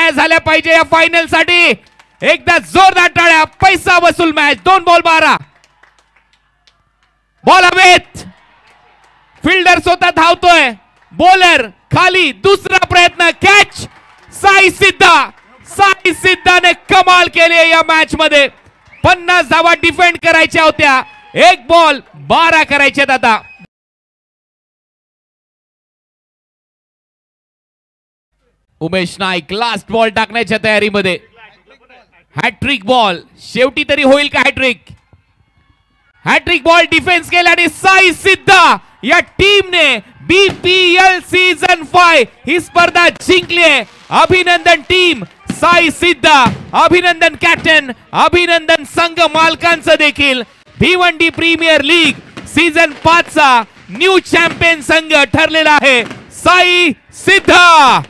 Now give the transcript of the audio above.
टाळ्या झाल्या पाहिजे या फायनल साठी. एकदा जोरदार टाळ्या. पैसा वसूल मॅच. 2 बॉल 12. बॉल हवेत. फिल्डर स्वतः धावतोय. बॉलर खाली. दुसरा प्रयत्न. कॅच. साई सिद्धाने कमाल केली या मॅच मध्ये. 50 धावा डिफेंड करायच्या होत्या. 1 बॉल 12 करायचे आता. उमेश नाईक लास्ट बॉल टाकण्याच्या तयारीमध्ये. Hat-trick ball. शेवटी तरी होईल का हॅट्रिक? हॅट्रिक बॉल डिफेन्स केला आणि साई सिद्धा या टीमने BPL सीझन 5 ही स्पर्धा जिंकली आहे. अभिनंदन टीम. साई सिद्धा. अभिनंदन कॅप्टन. अभिनंदन संघ मालकांचं देखील. भिवंडी प्रीमियर लीग सीझन 5 चा न्यू चॅम्पियन संघ ठरलेला आहे साई सिद्धा.